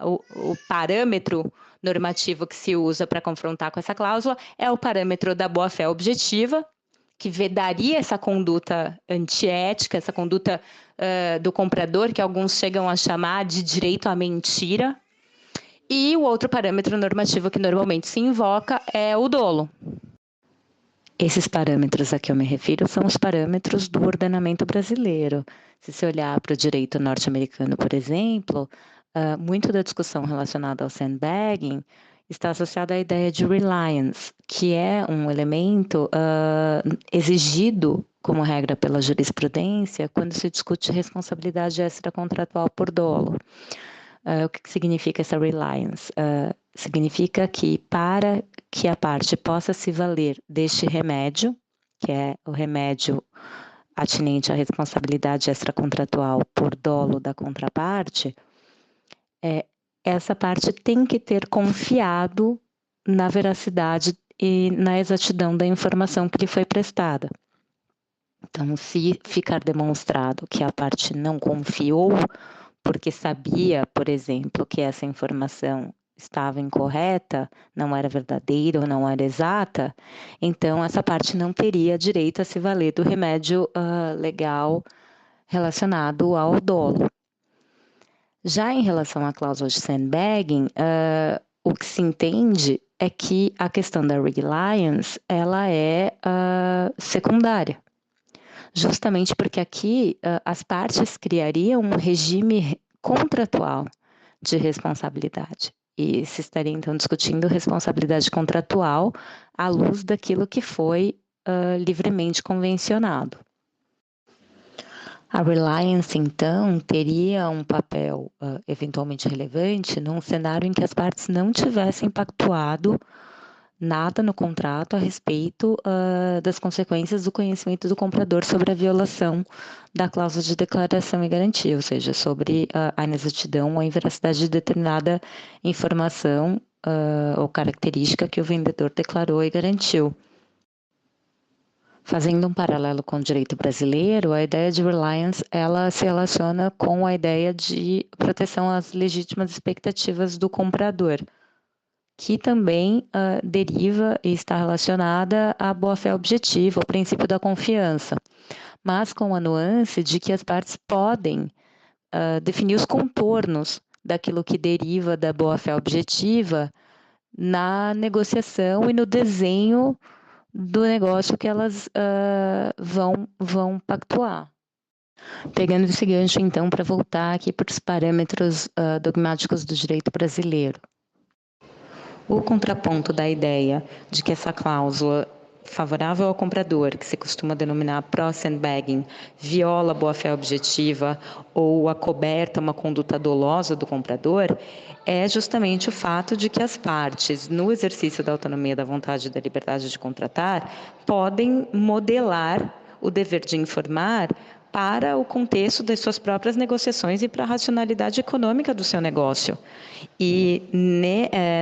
o parâmetro normativo que se usa para confrontar com essa cláusula é o parâmetro da boa-fé objetiva, que vedaria essa conduta antiética, essa conduta do comprador, que alguns chegam a chamar de direito à mentira. E o outro parâmetro normativo que normalmente se invoca é o dolo. Esses parâmetros a que eu me refiro são os parâmetros do ordenamento brasileiro. Se você olhar para o direito norte-americano, por exemplo, muito da discussão relacionada ao sandbagging está associada à ideia de reliance, que é um elemento exigido como regra pela jurisprudência quando se discute responsabilidade extracontratual por dolo. O que significa essa reliance? Significa que para que a parte possa se valer deste remédio, que é o remédio atinente à responsabilidade extracontratual por dolo da contraparte, essa parte tem que ter confiado na veracidade e na exatidão da informação que lhe foi prestada. Então, se ficar demonstrado que a parte não confiou, porque sabia, por exemplo, que essa informação estava incorreta, não era verdadeira ou não era exata, então essa parte não teria direito a se valer do remédio legal relacionado ao dolo. Já em relação à cláusula de sandbagging, o que se entende é que a questão da reliance, ela é secundária. Justamente porque aqui as partes criariam um regime contratual de responsabilidade. E se estaria, então, discutindo responsabilidade contratual à luz daquilo que foi livremente convencionado. A reliance, então, teria um papel eventualmente relevante num cenário em que as partes não tivessem pactuado nada no contrato a respeito das consequências do conhecimento do comprador sobre a violação da cláusula de declaração e garantia, ou seja, sobre a inexatidão ou a inveracidade de determinada informação ou característica que o vendedor declarou e garantiu. Fazendo um paralelo com o direito brasileiro, a ideia de reliance, ela se relaciona com a ideia de proteção às legítimas expectativas do comprador, que também deriva e está relacionada à boa-fé objetiva, ao princípio da confiança, mas com a nuance de que as partes podem definir os contornos daquilo que deriva da boa-fé objetiva na negociação e no desenho do negócio que elas vão pactuar. Pegando esse gancho, então, para voltar aqui para os parâmetros dogmáticos do direito brasileiro. O contraponto da ideia de que essa cláusula favorável ao comprador, que se costuma denominar pro-sandbagging, viola a boa-fé objetiva ou acoberta uma conduta dolosa do comprador, é justamente o fato de que as partes, no exercício da autonomia da vontade e da liberdade de contratar, podem modelar o dever de informar para o contexto das suas próprias negociações e para a racionalidade econômica do seu negócio. E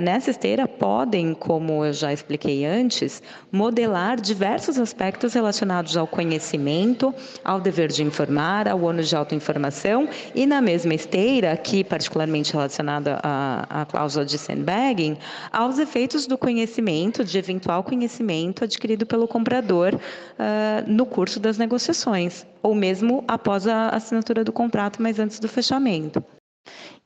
nessa esteira podem, como eu já expliquei antes, modelar diversos aspectos relacionados ao conhecimento, ao dever de informar, ao ônus de autoinformação e na mesma esteira, aqui particularmente relacionada à cláusula de sandbagging, aos efeitos do conhecimento, de eventual conhecimento adquirido pelo comprador no curso das negociações, ou mesmo após a assinatura do contrato, mas antes do fechamento.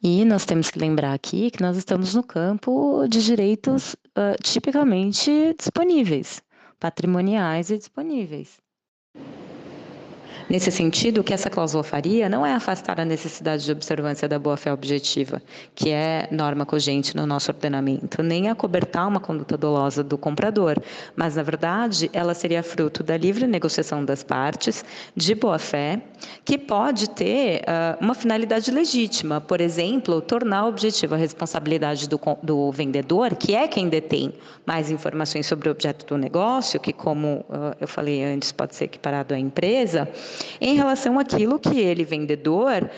E nós temos que lembrar aqui que nós estamos no campo de direitos tipicamente disponíveis, patrimoniais e disponíveis. Nesse sentido, o que essa cláusula faria não é afastar a necessidade de observância da boa-fé objetiva, que é norma cogente no nosso ordenamento, nem acobertar uma conduta dolosa do comprador, mas, na verdade, ela seria fruto da livre negociação das partes, de boa-fé, que pode ter uma finalidade legítima, por exemplo, tornar objetiva a responsabilidade do vendedor, que é quem detém mais informações sobre o objeto do negócio, que, como eu falei antes, pode ser equiparado à empresa, em relação àquilo que ele, vendedor,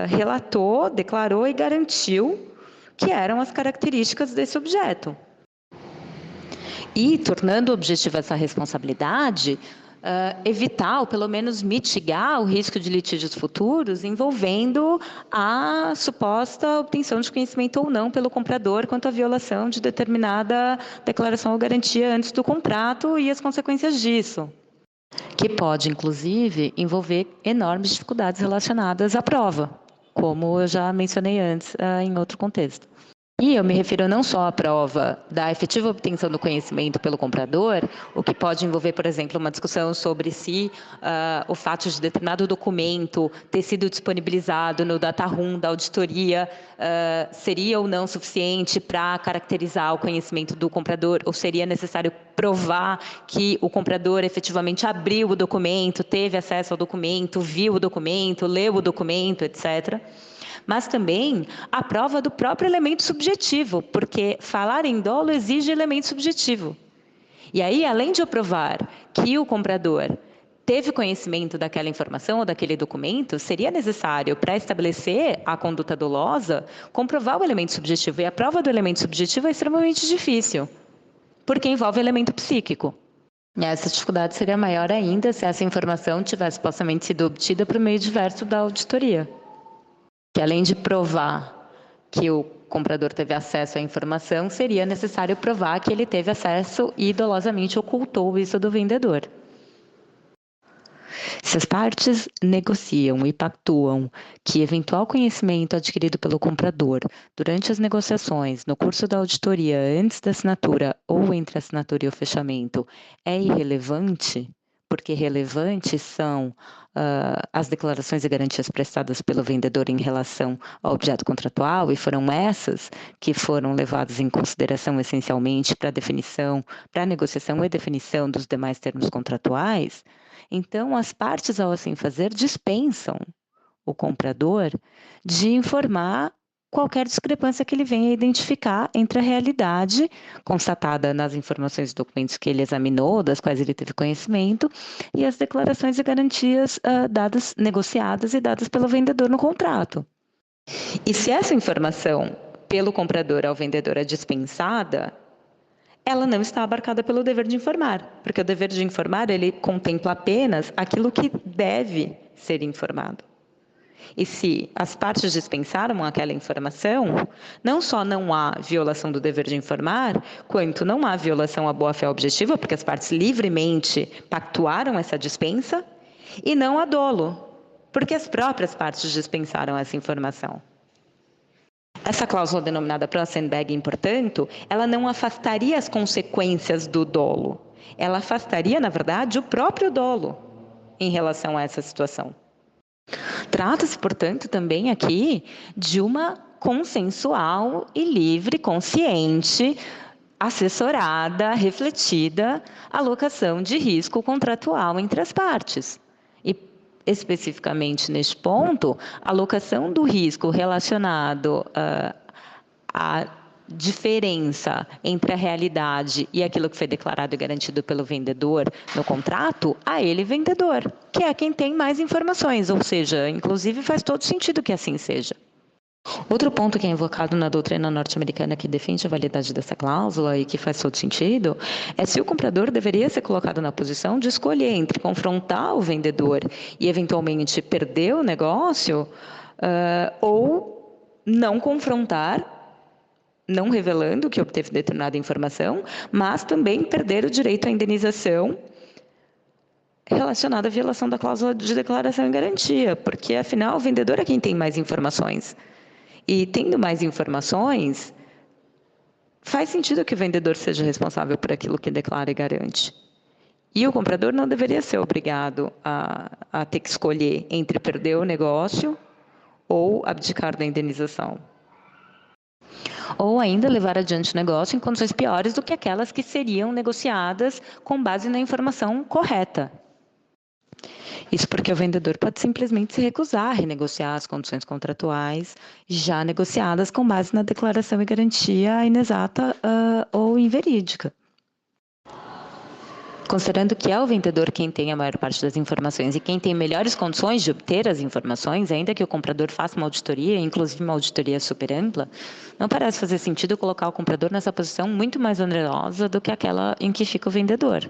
relatou, declarou e garantiu que eram as características desse objeto. E, tornando objetiva essa responsabilidade, evitar, ou pelo menos mitigar o risco de litígios futuros envolvendo a suposta obtenção de conhecimento ou não pelo comprador quanto à violação de determinada declaração ou garantia antes do contrato e as consequências disso, que pode, inclusive, envolver enormes dificuldades relacionadas à prova, como eu já mencionei antes em outro contexto. E eu me refiro não só à prova da efetiva obtenção do conhecimento pelo comprador, o que pode envolver, por exemplo, uma discussão sobre se o fato de determinado documento ter sido disponibilizado no data room da auditoria seria ou não suficiente para caracterizar o conhecimento do comprador, ou seria necessário provar que o comprador efetivamente abriu o documento, teve acesso ao documento, viu o documento, leu o documento, etc., mas também a prova do próprio elemento subjetivo, porque falar em dolo exige elemento subjetivo. E aí, além de eu provar que o comprador teve conhecimento daquela informação ou daquele documento, seria necessário, para estabelecer a conduta dolosa, comprovar o elemento subjetivo. E a prova do elemento subjetivo é extremamente difícil, porque envolve elemento psíquico. E essa dificuldade seria maior ainda se essa informação tivesse supostamente sido obtida por meio diverso da auditoria, que além de provar que o comprador teve acesso à informação, seria necessário provar que ele teve acesso e dolosamente ocultou isso do vendedor. Se as partes negociam e pactuam que eventual conhecimento adquirido pelo comprador durante as negociações, no curso da auditoria, antes da assinatura ou entre a assinatura e o fechamento, é irrelevante, porque relevantes são as declarações e garantias prestadas pelo vendedor em relação ao objeto contratual, e foram essas que foram levadas em consideração essencialmente para a definição, para a negociação e definição dos demais termos contratuais, então as partes, ao assim fazer, dispensam o comprador de informar qualquer discrepância que ele venha a identificar entre a realidade constatada nas informações e documentos que ele examinou, das quais ele teve conhecimento, e as declarações e garantias dadas, negociadas e dadas pelo vendedor no contrato. E se essa informação pelo comprador ao vendedor é dispensada, ela não está abarcada pelo dever de informar, porque o dever de informar, ele contempla apenas aquilo que deve ser informado. E se as partes dispensaram aquela informação, não só não há violação do dever de informar, quanto não há violação à boa-fé objetiva, porque as partes livremente pactuaram essa dispensa, e não há dolo, porque as próprias partes dispensaram essa informação. Essa cláusula denominada pro-sandbagging, portanto, ela não afastaria as consequências do dolo. Ela afastaria, na verdade, o próprio dolo em relação a essa situação. Trata-se, portanto, também aqui de uma consensual e livre, consciente, assessorada, refletida alocação de risco contratual entre as partes. E, especificamente neste ponto, a alocação do risco relacionado à diferença entre a realidade e aquilo que foi declarado e garantido pelo vendedor no contrato, a ele, vendedor, que é quem tem mais informações, ou seja, inclusive faz todo sentido que assim seja. Outro ponto que é invocado na doutrina norte-americana que defende a validade dessa cláusula e que faz todo sentido é se o comprador deveria ser colocado na posição de escolher entre confrontar o vendedor e eventualmente perder o negócio ou não confrontar, não revelando que obteve determinada informação, mas também perder o direito à indenização relacionada à violação da cláusula de declaração e garantia, porque afinal o vendedor é quem tem mais informações. E tendo mais informações, faz sentido que o vendedor seja responsável por aquilo que declara e garante. E o comprador não deveria ser obrigado a ter que escolher entre perder o negócio ou abdicar da indenização. Ou ainda levar adiante o negócio em condições piores do que aquelas que seriam negociadas com base na informação correta. Isso porque o vendedor pode simplesmente se recusar a renegociar as condições contratuais já negociadas com base na declaração e garantia inexata ou inverídica. Considerando que é o vendedor quem tem a maior parte das informações e quem tem melhores condições de obter as informações, ainda que o comprador faça uma auditoria, inclusive uma auditoria super ampla, não parece fazer sentido colocar o comprador nessa posição muito mais onerosa do que aquela em que fica o vendedor.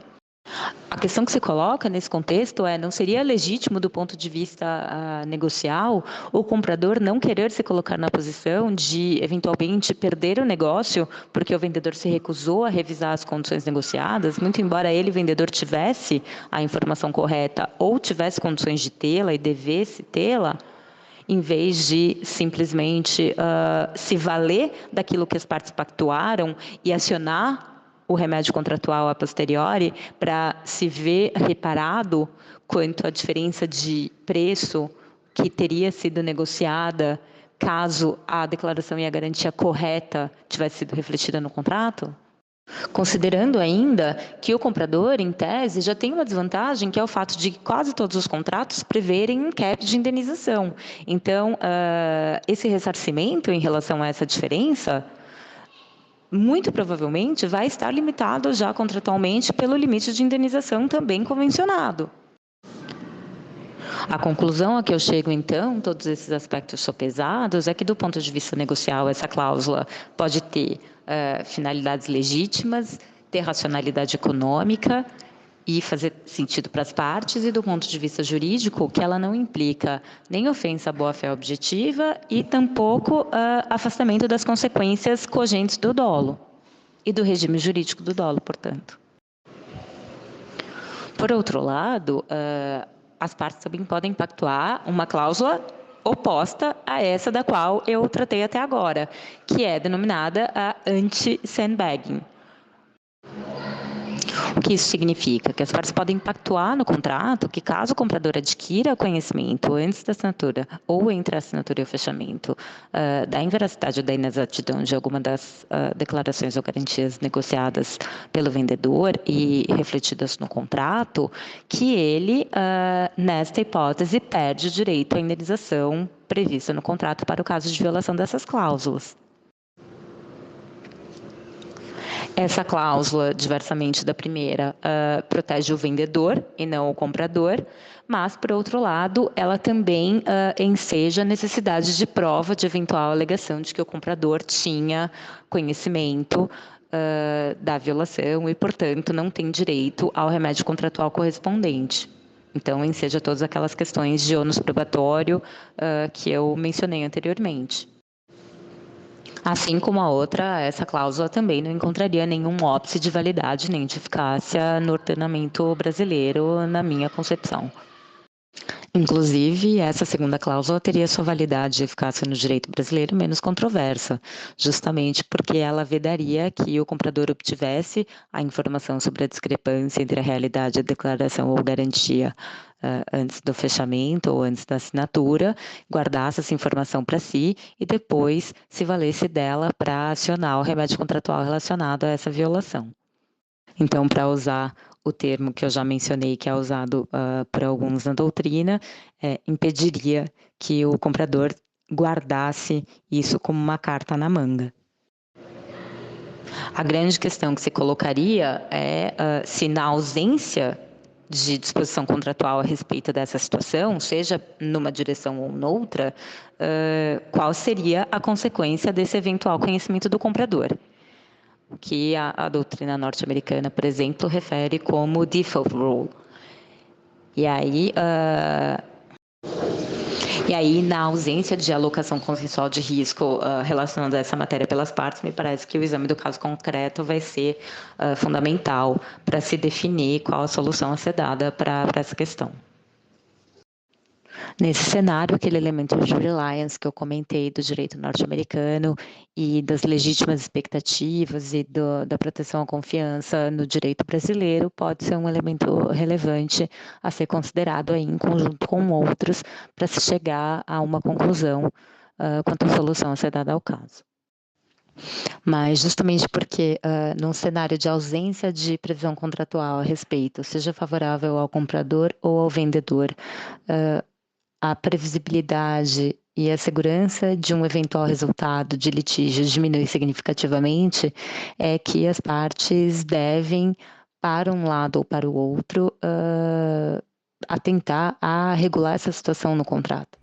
A questão que se coloca nesse contexto não seria legítimo do ponto de vista negocial o comprador não querer se colocar na posição de, eventualmente, perder o negócio porque o vendedor se recusou a revisar as condições negociadas, muito embora ele, vendedor, tivesse a informação correta ou tivesse condições de tê-la e devesse tê-la, em vez de simplesmente se valer daquilo que as partes pactuaram e acionar o remédio contratual a posteriori para se ver reparado quanto à diferença de preço que teria sido negociada caso a declaração e a garantia correta tivesse sido refletida no contrato? Considerando ainda que o comprador, em tese, já tem uma desvantagem, que é o fato de que quase todos os contratos preverem um cap de indenização. Então, esse ressarcimento em relação a essa diferença muito provavelmente vai estar limitado já contratualmente pelo limite de indenização também convencionado. A conclusão a que eu chego, então, todos esses aspectos sopesados, é que, do ponto de vista negocial, essa cláusula pode ter finalidades legítimas, ter racionalidade econômica e fazer sentido para as partes, e do ponto de vista jurídico, que ela não implica nem ofensa à boa-fé objetiva e tampouco afastamento das consequências cogentes do dolo e do regime jurídico do dolo, portanto. Por outro lado, as partes também podem pactuar uma cláusula oposta a essa da qual eu tratei até agora, que é denominada a anti-sandbagging. O que isso significa? Que as partes podem pactuar no contrato que, caso o comprador adquira conhecimento antes da assinatura ou entre a assinatura e o fechamento da inveracidade ou da inexatidão de alguma das declarações ou garantias negociadas pelo vendedor e refletidas no contrato, que ele, nesta hipótese, perde o direito à indenização prevista no contrato para o caso de violação dessas cláusulas. Essa cláusula, diversamente da primeira, protege o vendedor e não o comprador, mas, por outro lado, ela também enseja a necessidade de prova de eventual alegação de que o comprador tinha conhecimento da violação e, portanto, não tem direito ao remédio contratual correspondente. Então, enseja todas aquelas questões de ônus probatório que eu mencionei anteriormente. Assim como a outra, essa cláusula também não encontraria nenhum óbice de validade nem de eficácia no ordenamento brasileiro, na minha concepção. Inclusive, essa segunda cláusula teria sua validade e eficácia no direito brasileiro menos controversa, justamente porque ela vedaria que o comprador obtivesse a informação sobre a discrepância entre a realidade e a declaração ou garantia antes do fechamento ou antes da assinatura, guardasse essa informação para si e depois se valesse dela para acionar o remédio contratual relacionado a essa violação. Então, para usar o termo que eu já mencionei, que é usado por alguns na doutrina, impediria que o comprador guardasse isso como uma carta na manga. A grande questão que se colocaria é se, na ausência de disposição contratual a respeito dessa situação, seja numa direção ou noutra, qual seria a consequência desse eventual conhecimento do comprador, que a doutrina norte-americana, por exemplo, refere como default rule. E aí, na ausência de alocação consensual de risco relacionada a essa matéria pelas partes, me parece que o exame do caso concreto vai ser fundamental para se definir qual a solução a ser dada para essa questão. Nesse cenário, aquele elemento de reliance que eu comentei do direito norte-americano e das legítimas expectativas e da proteção à confiança no direito brasileiro pode ser um elemento relevante a ser considerado aí em conjunto com outros para se chegar a uma conclusão quanto à solução a ser dada ao caso. Mas justamente porque num cenário de ausência de previsão contratual a respeito, seja favorável ao comprador ou ao vendedor, a previsibilidade e a segurança de um eventual resultado de litígio diminui significativamente, é que as partes devem, para um lado ou para o outro, atentar a regular essa situação no contrato.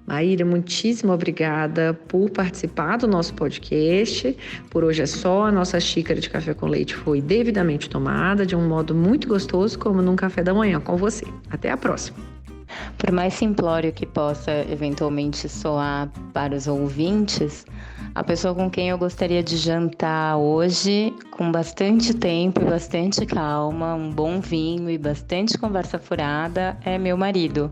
Maíra, muitíssimo obrigada por participar do nosso podcast. Por hoje é só. A nossa xícara de café com leite foi devidamente tomada de um modo muito gostoso, como num café da manhã com você. Até a próxima. Por mais simplório que possa eventualmente soar para os ouvintes, a pessoa com quem eu gostaria de jantar hoje, com bastante tempo e bastante calma, um bom vinho e bastante conversa furada, é meu marido,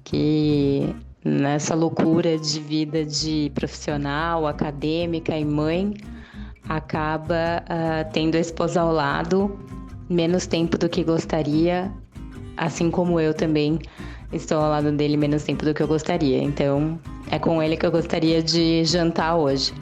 que nessa loucura de vida de profissional, acadêmica e mãe, acaba tendo a esposa ao lado menos tempo do que gostaria, assim como eu também estou ao lado dele menos tempo do que eu gostaria. Então, é com ele que eu gostaria de jantar hoje.